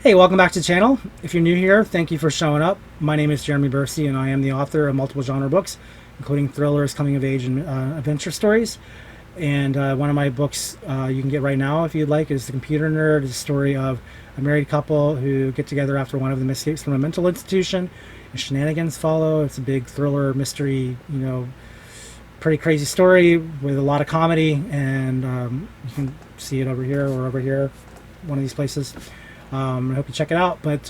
Hey, welcome back to the channel. If you're new here, thank you for showing up. My name is Jeremy Bursey, and I am the author of multiple genre books, including thrillers, coming of age, and adventure stories. And one of my books you can get right now, if you'd like, is The Computer Nerd. It's a story of a married couple who get together after one of them escapes from a mental institution, and shenanigans follow. It's a big thriller, mystery, pretty crazy story with a lot of comedy, and you can see it over here or over here, one of these places. I hope you check it out. But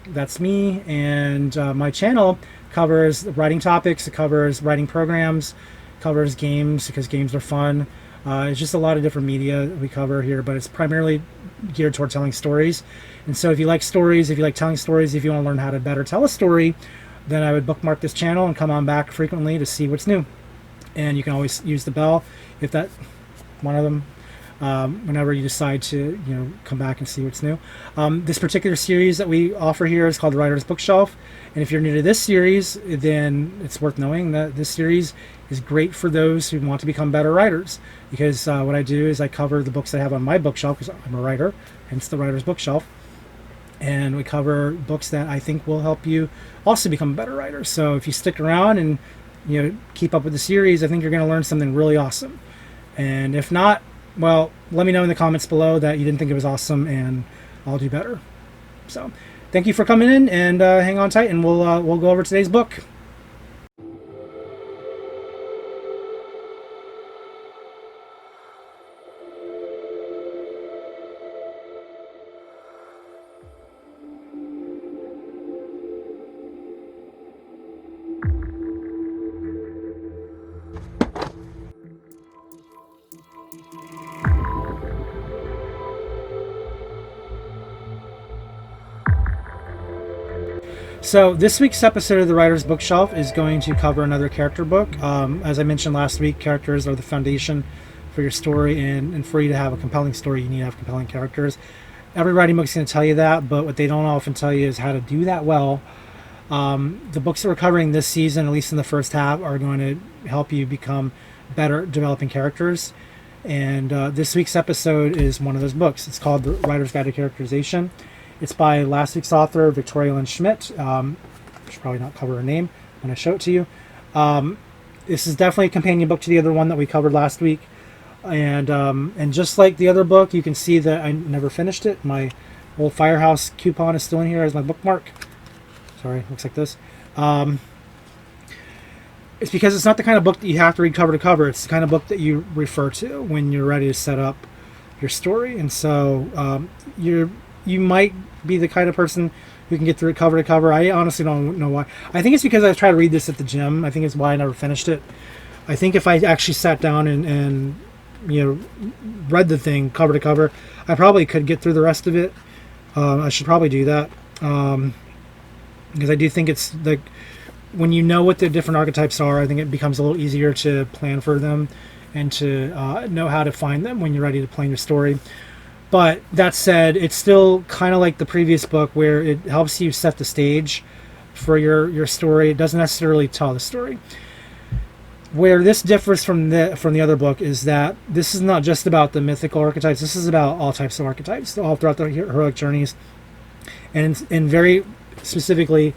that's me, and my channel covers writing topics, it covers writing programs, covers games because games are fun. It's just a lot of different media we cover here, but it's primarily geared toward telling stories. And so if you like stories, if you like telling stories, if you want to learn how to better tell a story, then I would bookmark this channel and come on back frequently to see what's new. And you can always use the bell if that one of them whenever you decide to come back and see what's new. This particular series that we offer here is called The Writer's Bookshelf, and if you're new to this series, then it's worth knowing that this series is great for those who want to become better writers, because what I do is I cover the books that I have on my bookshelf, because I'm a writer, hence The Writer's Bookshelf, and we cover books that I think will help you also become a better writer. So if you stick around and keep up with the series, I think you're going to learn something really awesome. And if not, well, let me know in the comments below that you didn't think it was awesome, and I'll do better. So thank you for coming in, and hang on tight, and we'll go over today's book. So this week's episode of The Writer's Bookshelf is going to cover another character book. As I mentioned last week, characters are the foundation for your story, and for you to have a compelling story, you need to have compelling characters. Every writing book is going to tell you that, but what they don't often tell you is how to do that well. The books that we're covering this season, at least in the first half, are going to help you become better at developing characters. And this week's episode is one of those books. It's called The Writer's Guide to Characterization. It's by last week's author, Lynn Schmidt. I should probably not cover her name when I show it to you. This is definitely a companion book to the other one that we covered last week. And just like the other book, you can see that I never finished it. My old Firehouse coupon is still in here as my bookmark. Sorry, looks like this. It's because it's not the kind of book that you have to read cover to cover. It's the kind of book that you refer to when you're ready to set up your story. And so you might be the kind of person who can get through it cover to cover. I honestly don't know why. I think it's because I tried to read this at the gym. I think it's why I never finished it. I think if I actually sat down and read the thing cover to cover, I probably could get through the rest of it. I should probably do that, because I do think it's like when you know what the different archetypes are, I think it becomes a little easier to plan for them and to know how to find them when you're ready to plan your story. But that said, it's still kind of like the previous book, where it helps you set the stage for your story. It doesn't necessarily tell the story. Where this differs from the other book is that this is not just about the mythical archetypes. This is about all types of archetypes, all throughout the heroic journeys. And very specifically,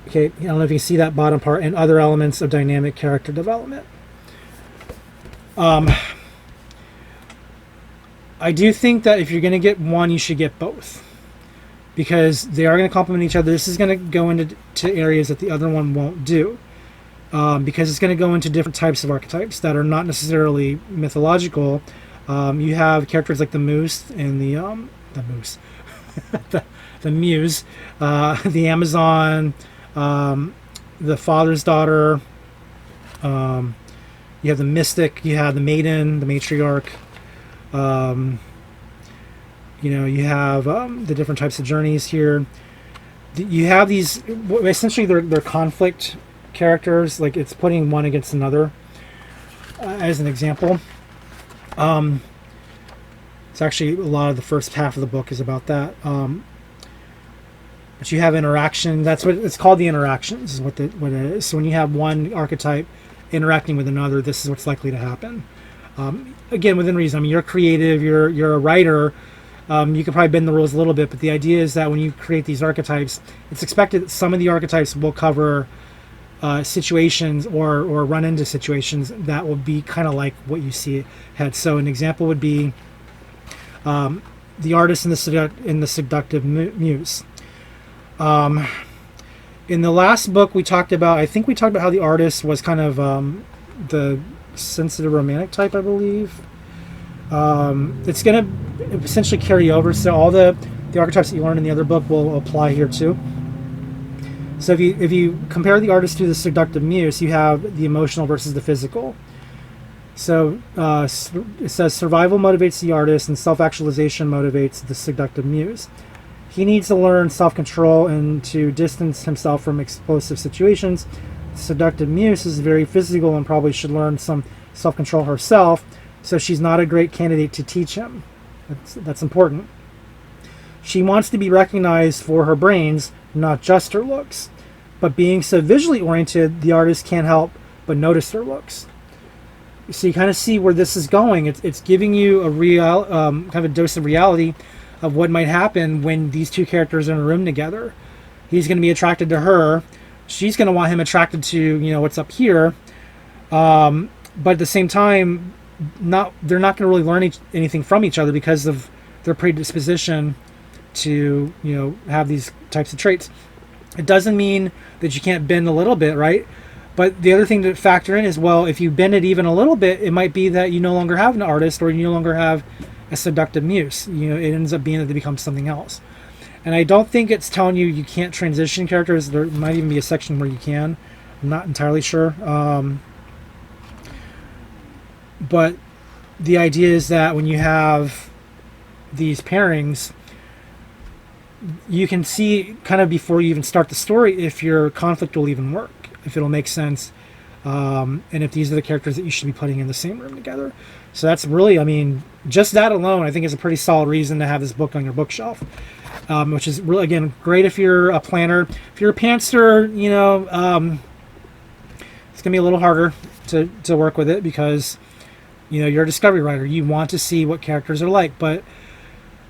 okay, I don't know if you can see that bottom part, and other elements of dynamic character development. I do think that if you're going to get one, you should get both, because they are going to complement each other. This is going to go into areas that the other one won't do, because it's going to go into different types of archetypes that are not necessarily mythological. You have characters like the moose and the moose, the muse, the Amazon, the father's daughter. You have the mystic. You have the maiden, the matriarch. You have the different types of journeys here. You have these, essentially they're conflict characters, like it's putting one against another, as an example. It's actually a lot of the first half of the book is about that. But you have interaction. That's what it's called. The interactions is what it is. So when you have one archetype interacting with another, this is what's likely to happen. Again, within reason. I mean, you're creative, you're a writer, You could probably bend the rules a little bit, but the idea is that when you create these archetypes, it's expected that some of the archetypes will cover situations or run into situations that will be kind of like what you see ahead. So an example would be the artist in the seductive muse. In the last book, I think we talked about how the artist was kind of the sensitive romantic type, I believe. It's going to essentially carry over, so all the archetypes that you learned in the other book will apply here too. So if you compare the artist to the seductive muse, you have the emotional versus the physical. So it says survival motivates the artist and self-actualization motivates the seductive muse. He needs to learn self-control and to distance himself from explosive situations. The seductive muse is very physical and probably should learn some self-control herself, so she's not a great candidate to teach him. That's important. She wants to be recognized for her brains, not just her looks. But being so visually oriented, the artist can't help but notice her looks. So you kind of see where this is going. It's giving you a real kind of a dose of reality of what might happen when these two characters are in a room together. He's going to be attracted to her. She's going to want him attracted to what's up here. But at the same time, they're not going to really learn anything from each other because of their predisposition to have these types of traits. It doesn't mean that you can't bend a little bit, right? But the other thing to factor in is, well, if you bend it even a little bit, it might be that you no longer have an artist or you no longer have a seductive muse. It ends up being that they become something else. And I don't think it's telling you can't transition characters. There might even be a section where you can. I'm not entirely sure. But the idea is that when you have these pairings, you can see kind of before you even start the story if your conflict will even work, if it'll make sense, and if these are the characters that you should be putting in the same room together. So that's really, just that alone, I think is a pretty solid reason to have this book on your bookshelf, which is really, again, great if you're a planner. If you're a pantser, it's going to be a little harder to work with it because, you're a discovery writer. You want to see what characters are like, but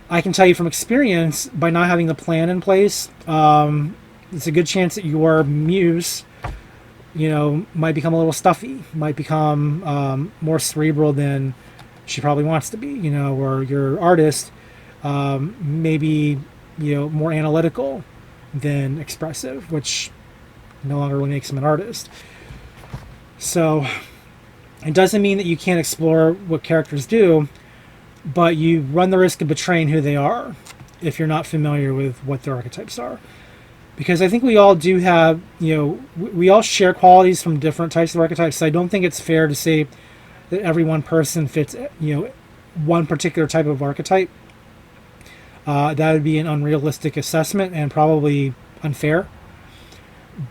I can tell you from experience, by not having the plan in place, it's a good chance that your muse, might become a little stuffy, might become more cerebral than she probably wants to be, or your artist maybe, more analytical than expressive, which no longer really makes him an artist. So it doesn't mean that you can't explore what characters do, but you run the risk of betraying who they are if you're not familiar with what their archetypes are. Because I think we all do have, we all share qualities from different types of archetypes. So I don't think it's fair to say that every one person fits, one particular type of archetype. That would be an unrealistic assessment and probably unfair.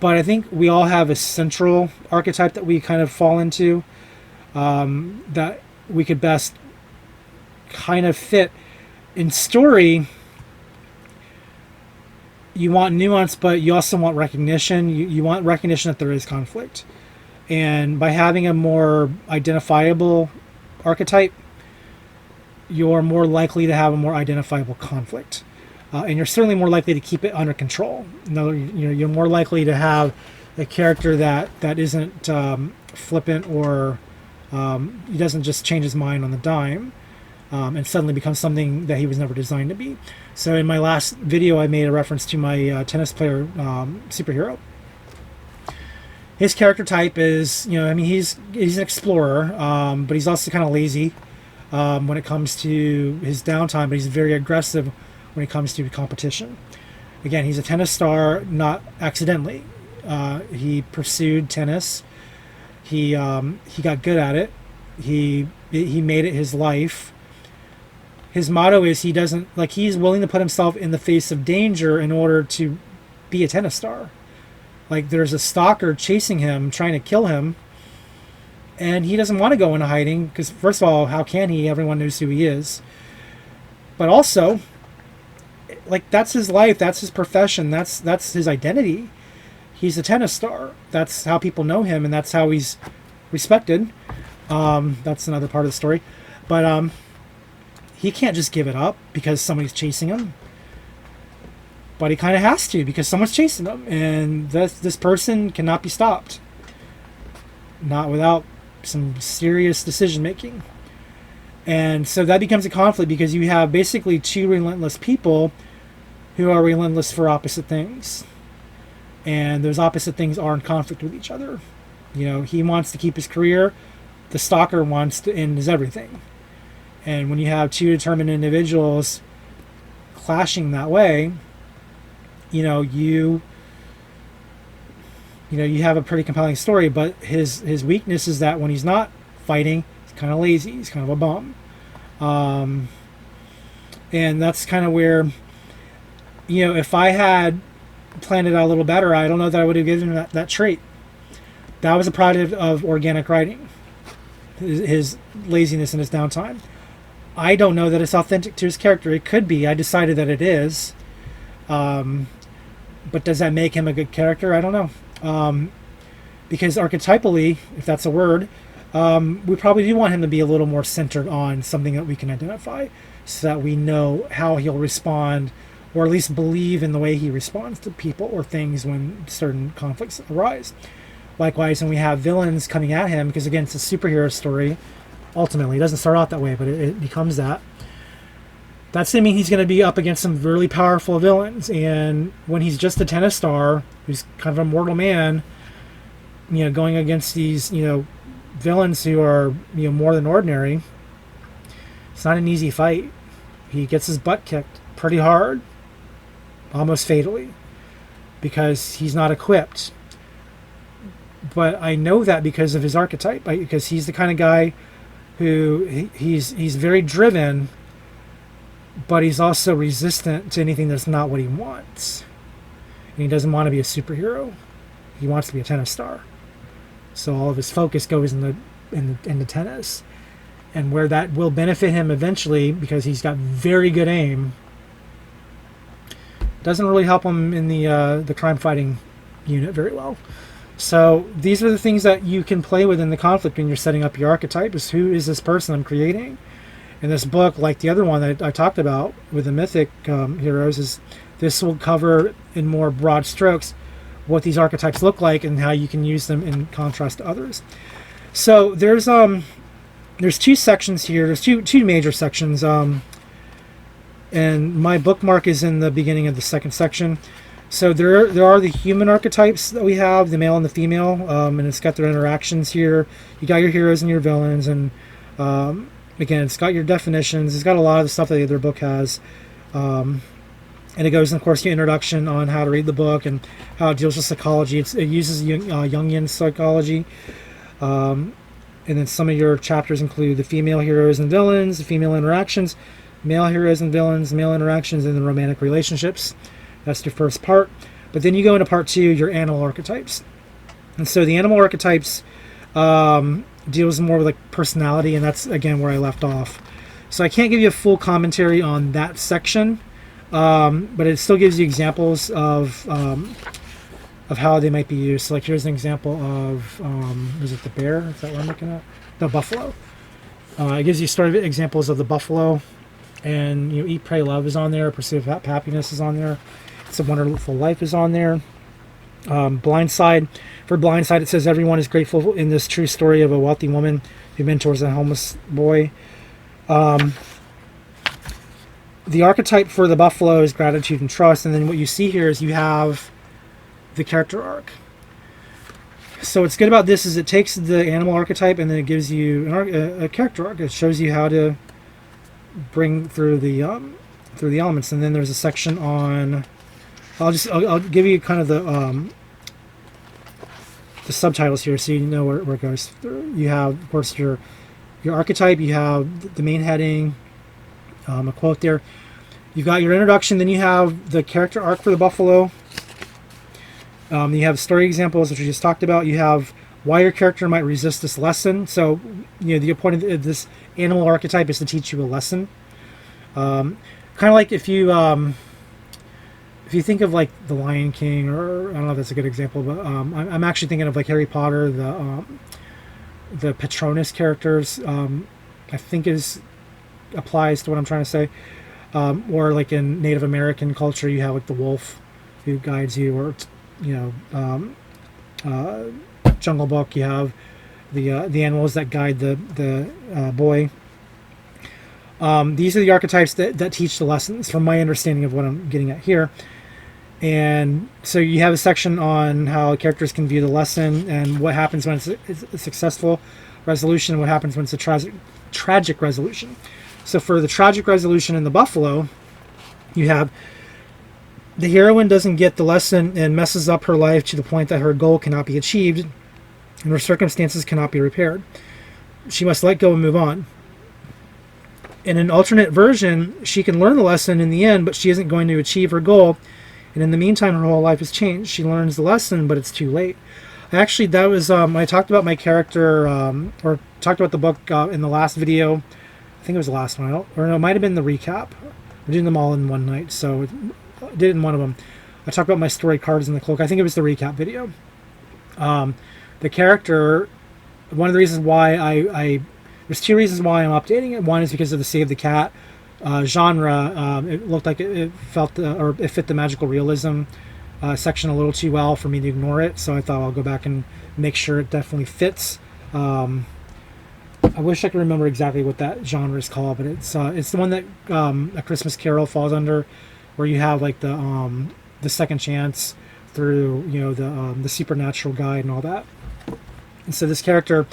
But I think we all have a central archetype that we kind of fall into, that we could best kind of fit. In story, you want nuance, but you also want recognition. You want recognition that there is conflict. And by having a more identifiable archetype, you're more likely to have a more identifiable conflict. And you're certainly more likely to keep it under control. You're more likely to have a character that isn't flippant or he doesn't just change his mind on the dime and suddenly become something that he was never designed to be. So in my last video, I made a reference to my tennis player superhero. His character type is, he's an explorer, but he's also kind of lazy when it comes to his downtime, but he's very aggressive when it comes to competition. Again, he's a tennis star, not accidentally. He pursued tennis. He got good at it. He made it his life. His motto is he's willing to put himself in the face of danger in order to be a tennis star. Like there's a stalker chasing him, trying to kill him, and he doesn't want to go into hiding because first of all, how can he? Everyone knows who he is. But also, that's his life, that's his profession, that's his identity. He's a tennis star. That's how people know him, and that's how he's respected. That's another part of the story. But he can't just give it up because somebody's chasing him. But he kind of has to because someone's chasing him, and this person cannot be stopped. Not without some serious decision making. And so that becomes a conflict because you have basically two relentless people who are relentless for opposite things. And those opposite things are in conflict with each other. You know, he wants to keep his career. The stalker wants to end his everything. And when you have two determined individuals clashing that way, you have a pretty compelling story. But his weakness is that when he's not fighting, he's kind of lazy. He's kind of a bum. And that's kind of where, if I had planned it out a little better, I don't know that I would have given him that trait. That was a product of organic writing, his laziness and his downtime. I don't know that it's authentic to his character. It could be. I decided that it is. But does that make him a good character? I don't know. Because archetypally, if that's a word, we probably do want him to be a little more centered on something that we can identify so that we know how he'll respond, or at least believe in the way he responds to people or things when certain conflicts arise. Likewise, when we have villains coming at him, because again, it's a superhero story, ultimately. It doesn't start out that way, but it becomes that. That's to mean he's going to be up against some really powerful villains. And when he's just a tennis star, who's kind of a mortal man, going against these, villains who are, more than ordinary, it's not an easy fight. He gets his butt kicked pretty hard, almost fatally, because he's not equipped. But I know that because of his archetype, because he's the kind of guy who he's very driven, but he's also resistant to anything that's not what he wants. And he doesn't want to be a superhero. He wants to be a tennis star. So all of his focus goes into tennis. And where that will benefit him eventually, because he's got very good aim, doesn't really help him in the crime fighting unit very well. So these are the things that you can play with in the conflict when you're setting up your archetype, is who is this person I'm creating? In this book, like the other one that I talked about with the mythic heroes, is this will cover in more broad strokes what these archetypes look like and how you can use them in contrast to others. So there's two sections here. There's two major sections, and my bookmark is in the beginning of the second section. So there are the human archetypes that we have, the male and the female, and it's got their interactions here. You got your heroes and your villains, and again, it's got your definitions. It's got a lot of the stuff that the other book has. And it goes, of course, your introduction on how to read the book and how it deals with psychology. It uses Jungian psychology. And then some of your chapters include the female heroes and villains, the female interactions, male heroes and villains, male interactions, and then romantic relationships. That's your first part. But then you go into part two, your animal archetypes. And so the animal archetypes deals more with like personality, and that's, again, where I left off. So I can't give you a full commentary on that section, but it still gives you examples of how they might be used. So like here's an example of, is it the bear? Is that what I'm looking at? The buffalo. It gives you sort of examples of the buffalo, and Eat, Pray, Love is on there. Pursuit of Happiness is on there. It's a Wonderful Life is on there. Blindside. For Blindside, it says everyone is grateful in this true story of a wealthy woman who mentors a homeless boy. The archetype for the buffalo is gratitude and trust, and then what you see here is you have the character arc. So what's good about this is it takes the animal archetype and then it gives you a character arc. It shows you how to bring through the elements, and then there's a section on. I'll give you kind of the subtitles here so you know where it goes through. You have, of course, your archetype. You have the main heading, a quote there. You've got your introduction. Then you have the character arc for the buffalo. You have story examples, which we just talked about. You have why your character might resist this lesson. So, the point of this animal archetype is to teach you a lesson. Kind of like if you think of like the Lion King, or I don't know if that's a good example, but I'm actually thinking of like Harry Potter, the Patronus characters. I think is applies to what I'm trying to say. Or like in Native American culture, you have like the wolf who guides you, or Jungle Book, you have the animals that guide the boy. These are the archetypes that teach the lessons, from my understanding of what I'm getting at here. And so you have a section on how characters can view the lesson and what happens when it's a successful resolution and what happens when it's a tragic resolution. So for the tragic resolution in the Buffalo, you have the heroine doesn't get the lesson and messes up her life to the point that her goal cannot be achieved and her circumstances cannot be repaired. She must let go and move on. In an alternate version, she can learn the lesson in the end, but she isn't going to achieve her goal. And in the meantime, her whole life has changed. She learns the lesson, but it's too late. Actually, that was, I talked about my character, or talked about the book in the last video. I think it was the last one. Or no, it might have been the recap. We're doing them all in one night, so I did it in one of them. I talked about my story, Cards in the Cloak. I think it was the recap video. The character, one of the reasons why there's two reasons why I'm updating it. One is because of the Save the Cat genre. It looked like it felt or it fit the magical realism section a little too well for me to ignore it, so I thought I'll go back and make sure it definitely fits. I wish I could remember exactly what that genre is called, but it's the one that A Christmas Carol falls under, where you have like the second chance through the supernatural guide and all that. And so this character,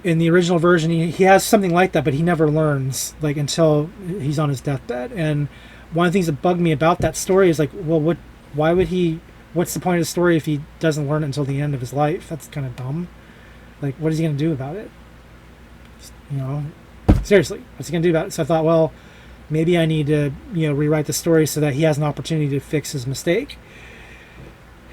in the original version, he has something like that, but he never learns until he's on his deathbed. And one of the things that bugged me about that story is well, why would he? What's the point of the story if he doesn't learn it until the end of his life? That's kind of dumb. What is he going to do about it? Seriously, what's he going to do about it? So I thought, well, maybe I need to rewrite the story so that he has an opportunity to fix his mistake.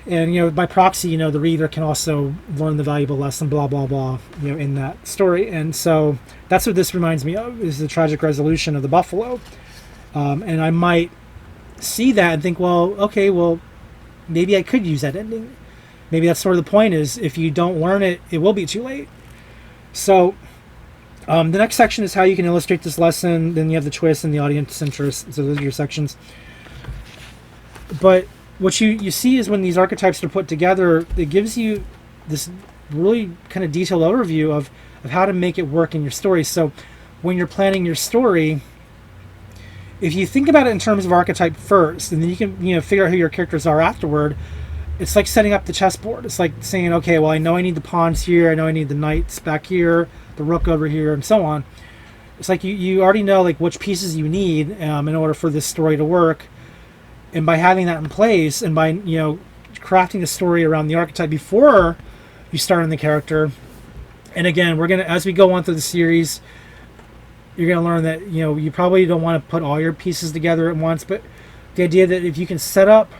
And by proxy, the reader can also learn the valuable lesson, blah blah blah, in that story. And so that's what this reminds me of, is the tragic resolution of the Buffalo. And I might see that and think, well, okay, well, maybe I could use that ending. Maybe that's sort of the point, is if you don't learn it, it will be too late. So the next section is how you can illustrate this lesson. Then you have the twist and the audience interest. So those are your sections. But what you see is when these archetypes are put together, it gives you this really kind of detailed overview of how to make it work in your story. So when you're planning your story, if you think about it in terms of archetype first, and then you can figure out who your characters are afterward, it's like setting up the chessboard. It's like saying, okay, well, I know I need the pawns here, I know I need the knights back here, the rook over here, and so on. It's like you already know which pieces you need in order for this story to work. And by having that in place, and by crafting the story around the archetype before you start on the character, and again, we're gonna, as we go on through the series, you're gonna learn that you probably don't want to put all your pieces together at once. But the idea that if you can set up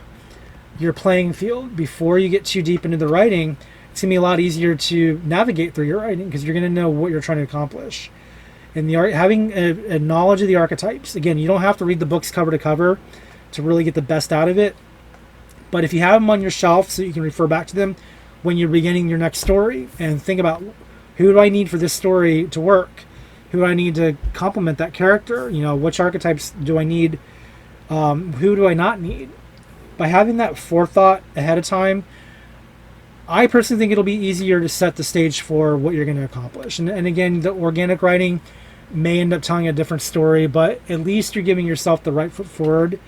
your playing field before you get too deep into the writing, it's gonna be a lot easier to navigate through your writing, because you're gonna know what you're trying to accomplish. And having a knowledge of the archetypes, again, you don't have to read the books cover to cover to really get the best out of it, but if you have them on your shelf so you can refer back to them when you're beginning your next story, and think about, who do I need for this story to work? Who do I need to complement that character? Which archetypes do I need? Who do I not need? By having that forethought ahead of time, I personally think it'll be easier to set the stage for what you're going to accomplish. And again, the organic writing may end up telling a different story, but at least you're giving yourself the right foot forward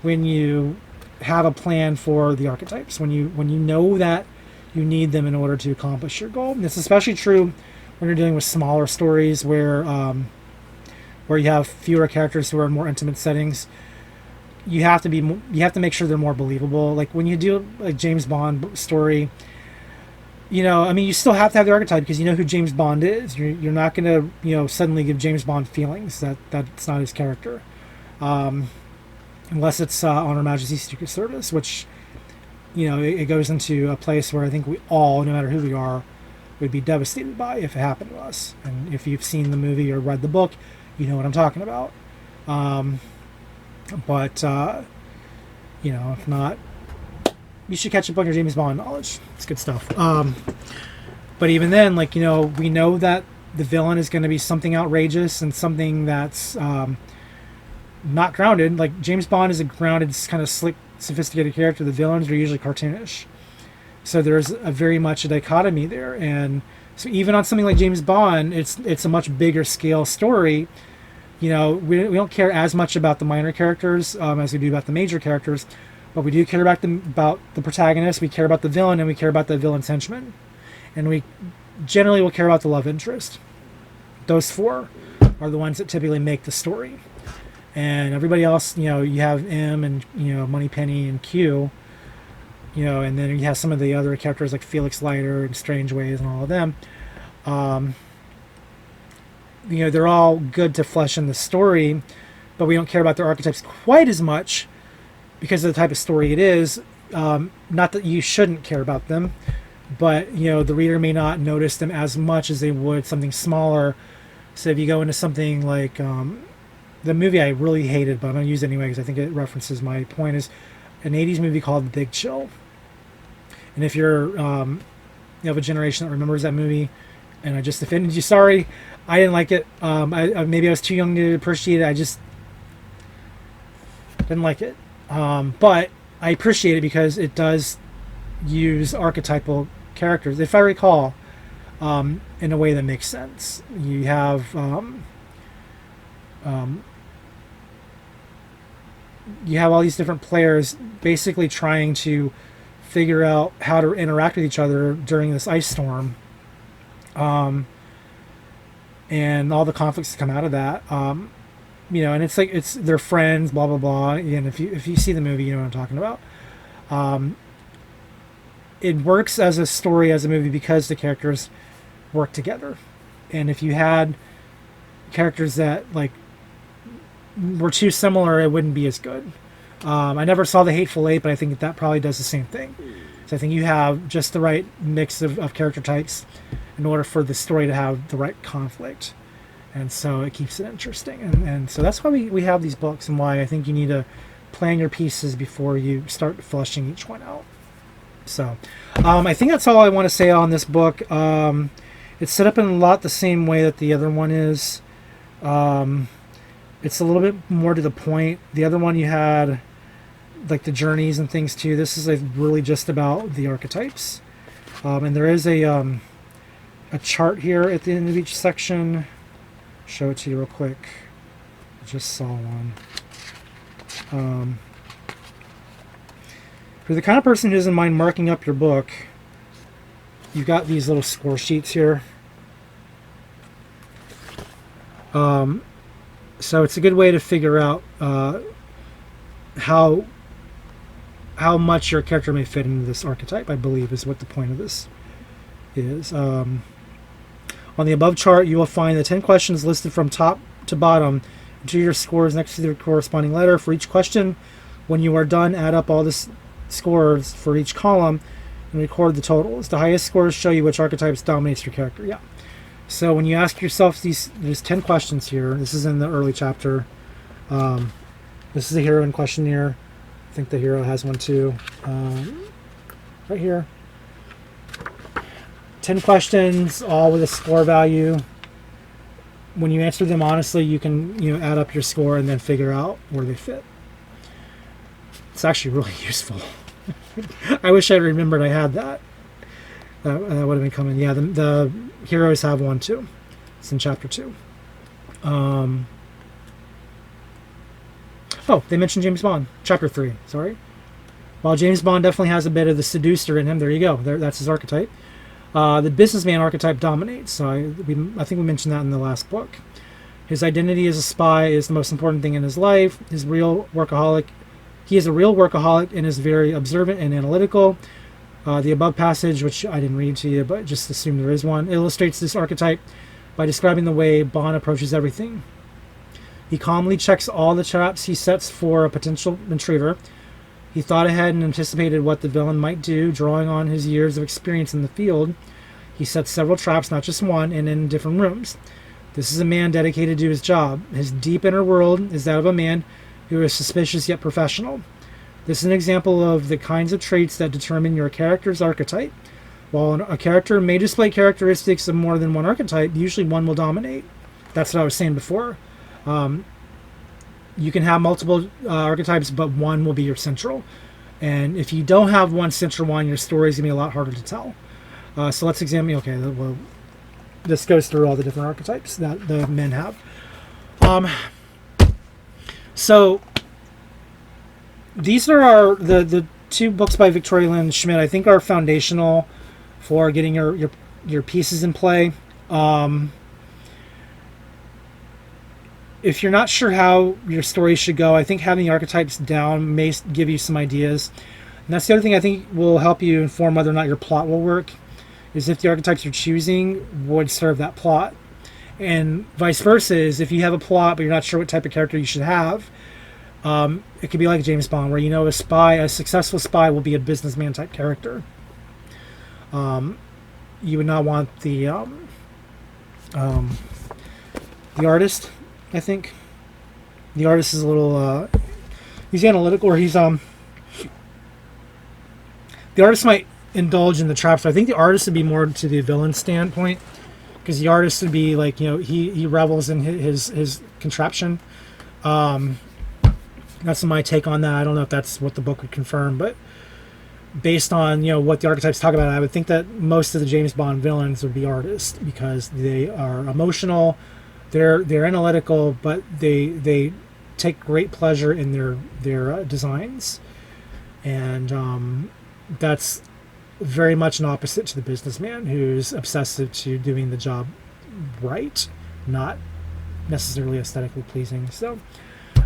when you have a plan for the archetypes, when you know that you need them in order to accomplish your goal. And it's especially true when you're dealing with smaller stories where you have fewer characters who are in more intimate settings. You have to make sure they're more believable. Like when you do a James Bond story, you still have to have the archetype, because you know who James Bond is. You're not going to suddenly give James Bond feelings. That's not his character. Unless it's on Her Majesty's Secret Service, which, it goes into a place where I think we all, no matter who we are, would be devastated by if it happened to us. And if you've seen the movie or read the book, you know what I'm talking about. But if not, you should catch up on your James Bond knowledge. It's good stuff. But even then, we know that the villain is going to be something outrageous and something that's not grounded. Like James Bond is a grounded, kind of slick, sophisticated character. The villains are usually cartoonish. So there's a very much a dichotomy there. And so even on something like James Bond, it's a much bigger scale story. We don't care as much about the minor characters as we do about the major characters, but we do care about the protagonist, we care about the villain, and we care about the villain's henchman. And we generally will care about the love interest. Those four are the ones that typically make the story. And everybody else, you have M and, Moneypenny and Q, and then you have some of the other characters like Felix Leiter and Strange Ways and all of them. They're all good to flesh in the story, but we don't care about their archetypes quite as much because of the type of story it is. Not that you shouldn't care about them, but the reader may not notice them as much as they would something smaller. So if you go into something like the movie I really hated, but I'm going to use it anyway because I think it references my point, is an 80s movie called The Big Chill. And if you're you have a generation that remembers that movie, and I just offended you, sorry. I didn't like it. Maybe I was too young to appreciate it. I just didn't like it. But I appreciate it because it does use archetypal characters, if I recall, in a way that makes sense. You have all these different players basically trying to figure out how to interact with each other during this ice storm, and all the conflicts that come out of that. And it's like they're friends, blah blah blah. Again, if you see the movie, you know what I'm talking about. It works as a story, as a movie, because the characters work together. And if you had characters that were too similar, it wouldn't be as good. I never saw The Hateful Eight, but I think that probably does the same thing. So I think you have just the right mix of character types in order for the story to have the right conflict. And so it keeps it interesting. And so that's why we have these books, and why I think you need to plan your pieces before you start fleshing each one out. So I think that's all I want to say on this book. It's set up in a lot the same way that the other one is. It's a little bit more to the point. The other one you had the journeys and things too. This is really just about the archetypes. And there is a chart here at the end of each section. Show it to you real quick. I just saw one. For the kind of person who doesn't mind marking up your book, you've got these little score sheets here. So it's a good way to figure out how much your character may fit into this archetype, I believe, is what the point of this is. On the above chart, you will find the 10 questions listed from top to bottom. Enter your scores next to the corresponding letter for each question. When you are done, add up all the scores for each column and record the totals. The highest scores show you which archetypes dominates your character. Yeah. So when you ask yourself there's 10 questions here. This is in the early chapter. This is the heroine questionnaire. I think the hero has one too. Right here. 10 questions, all with a score value. When you answer them honestly, you can add up your score and then figure out where they fit. It's actually really useful. I wish I remembered I had that. That would have been coming. Yeah, the heroes have one too. It's in chapter 2. Oh, they mentioned James Bond. Chapter 3, sorry. While James Bond definitely has a bit of the seducer in him, there you go. That's his archetype. The businessman archetype dominates. So I think we mentioned that in the last book. His identity as a spy is the most important thing in his life. He is a real workaholic and is very observant and analytical. The above passage, which I didn't read to you, but just assume there is one, illustrates this archetype by describing the way Bond approaches everything. He calmly checks all the traps he sets for a potential intruder. He thought ahead and anticipated what the villain might do, drawing on his years of experience in the field. He sets several traps, not just one, and in different rooms. This is a man dedicated to his job. His deep inner world is that of a man who is suspicious yet professional. This is an example of the kinds of traits that determine your character's archetype. While a character may display characteristics of more than one archetype, usually one will dominate. That's what I was saying before. You can have multiple archetypes, but one will be your central. And if you don't have one central one, your story is going to be a lot harder to tell. So let's examine. Okay, well, this goes through all the different archetypes that the men have. So these are the two books by Victoria Lynn Schmidt. I think are foundational for getting your pieces in play. If you're not sure how your story should go, I think having the archetypes down may give you some ideas. And that's the other thing I think will help you inform whether or not your plot will work, is if the archetypes you're choosing would serve that plot. And vice versa, is if you have a plot but you're not sure what type of character you should have, it could be like James Bond, where a successful spy will be a businessman type character. You would not want the artist. I think the artist is a little he's analytical, or the artist might indulge in the traps. I think the artist would be more to the villain standpoint, because the artist would be like, he revels in his contraption. That's my take on that. I don't know if that's what the book would confirm, but based on what the archetypes talk about, I would think that most of the James Bond villains would be artists, because they are emotional, they're analytical, but they take great pleasure in their designs, and that's very much an opposite to the businessman, who's obsessive to doing the job right, not necessarily aesthetically pleasing. So,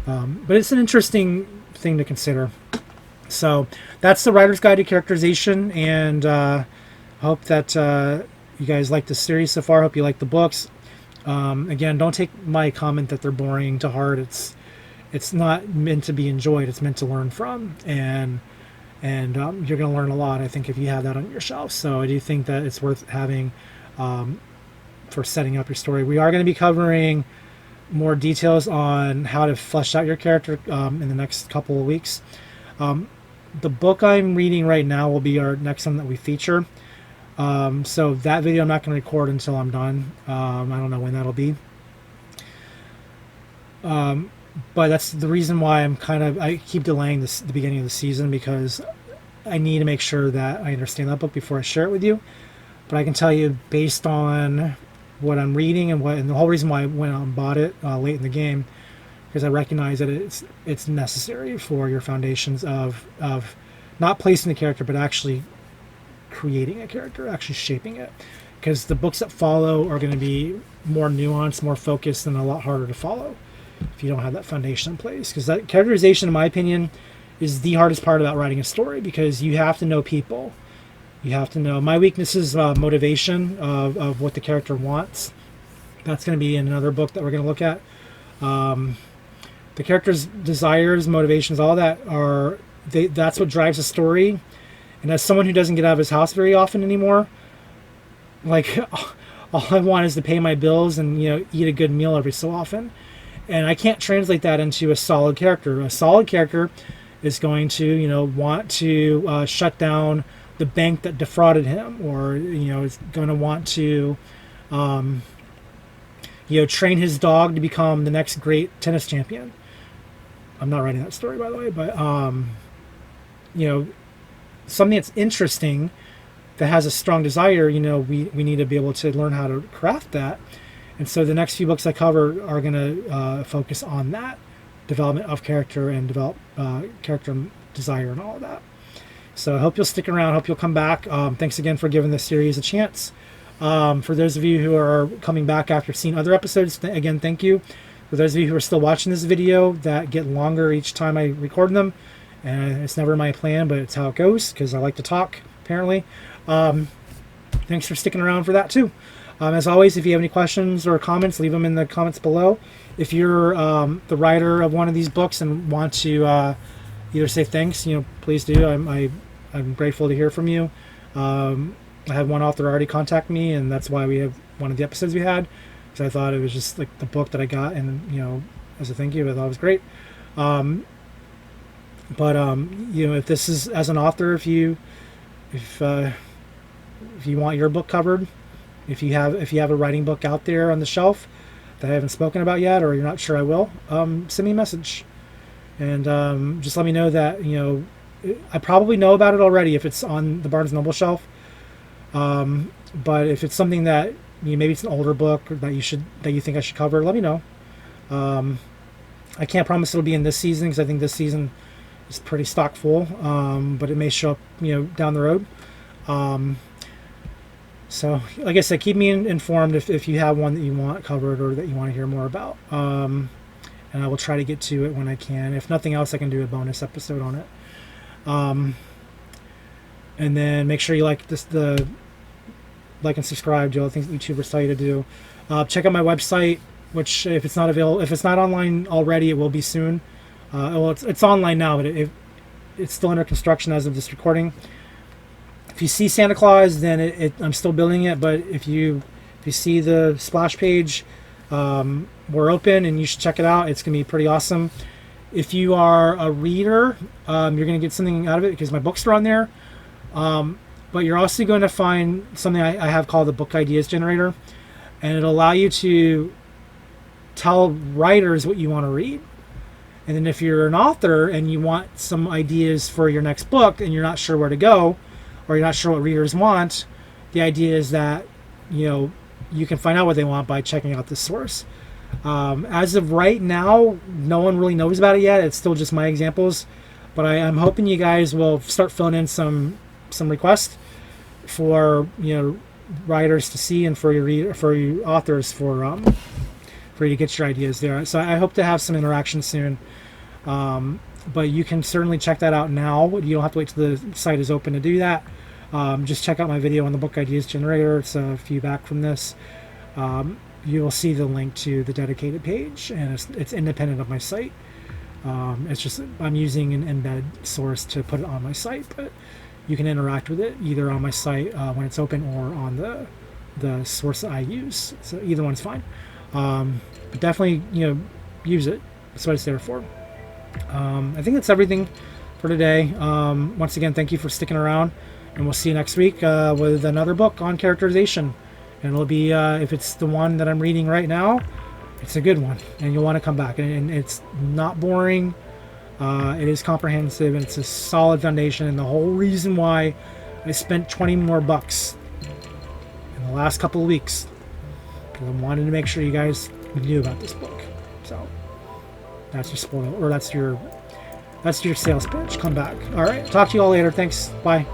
but it's an interesting thing to consider. So that's the Writer's Guide to Characterization, and hope that you guys like the series so far. Hope you like the books. Again, don't take my comment that they're boring to heart. It's not meant to be enjoyed. It's meant to learn from, and you're going to learn a lot, I think, if you have that on your shelf. So I do think that it's worth having for setting up your story. We are going to be covering more details on how to flesh out your character in the next couple of weeks. The book I'm reading right now will be our next one that we feature. So that video I'm not going to record until I'm done. I don't know when that'll be. But that's the reason why I keep delaying the beginning of the season, because I need to make sure that I understand that book before I share it with you. But I can tell you, based on what I'm reading and the whole reason why I went out and bought it late in the game, because I recognize that it's necessary for your foundations of not placing the character, but actually creating a character, actually shaping it. Because the books that follow are going to be more nuanced, more focused, and a lot harder to follow if you don't have that foundation in place. Because that characterization, in my opinion, is the hardest part about writing a story, because you have to know people. You have to know. My weakness is motivation of what the character wants. That's going to be in another book that we're going to look at. The character's desires, motivations, all that that's what drives a story. And as someone who doesn't get out of his house very often anymore, like, all I want is to pay my bills and eat a good meal every so often. And I can't translate that into a solid character. A solid character is going to want to shut down the bank that defrauded him, or is going to want to train his dog to become the next great tennis champion. I'm not writing that story, by the way, but something that's interesting, that has a strong desire, we need to be able to learn how to craft that. And so the next few books I cover are going to focus on that development of character and develop character desire and all of that. So I hope you'll stick around. Hope you'll come back. Thanks again for giving this series a chance. For those of you who are coming back after seeing other episodes, again, thank you. For those of you who are still watching this video, that get longer each time I record them, and it's never my plan, but it's how it goes, because I like to talk, apparently. Thanks for sticking around for that too. As always, if you have any questions or comments, leave them in the comments below. If you're the writer of one of these books and want to either say thanks, please do. I'm grateful to hear from you. I had one author already contact me, and that's why we have one of the episodes we had, because I thought it was just like the book that I got, and as a thank you, I thought it was great. But if this is, as an author, if if you want your book covered, if you have a writing book out there on the shelf that I haven't spoken about yet, or you're not sure I will, send me a message, and just let me know that, I probably know about it already if it's on the Barnes & Noble shelf. But if it's something that maybe it's an older book that you think I should cover, let me know. I can't promise it'll be in this season because I think this season is pretty stock full, but it may show up down the road. So like I said, keep me informed if you have one that you want covered or that you want to hear more about, and I will try to get to it when I can. If nothing else, I can do a bonus episode on it. And then make sure you like like and subscribe, do all the things that YouTubers tell you to do. Check out my website, which if it's not online already, it will be soon. Well, it's online now, but it's still under construction as of this recording. If you see Santa Claus, then I'm still building it. But if you see the splash page, we're open, and you should check it out. It's gonna be pretty awesome. If you are a reader, you're gonna get something out of it because my books are on there. But you're also going to find something I have called the Book Ideas Generator, and it'll allow you to tell writers what you want to read. And then if you're an author and you want some ideas for your next book and you're not sure where to go, or you're not sure what readers want, the idea is that you can find out what they want by checking out this source. As of right now, no one really knows about it yet. It's still just my examples, but I'm hoping you guys will start filling in some requests for writers to see, and for you authors for you to get your ideas there. So I hope to have some interaction soon, but you can certainly check that out now. You don't have to wait till the site is open to do that. Just check out my video on the Book Ideas Generator. It's a few back from this. You will see the link to the dedicated page, and it's independent of my site. It's just I'm using an embed source to put it on my site, but you can interact with it either on my site when it's open, or on the source that I use. So either one's fine. But definitely use it. That's what it's there for. I think that's everything for today. Once again, thank you for sticking around, and we'll see you next week with another book on characterization. And it'll be if it's the one that I'm reading right now, it's a good one, and you'll want to come back. And it's not boring. It is comprehensive, and it's a solid foundation. And the whole reason why I spent $20 more in the last couple of weeks, because I wanted to make sure you guys knew about this book. So that's your spoil, or that's your sales pitch. Come back. All right. Talk to you all later. Thanks. Bye.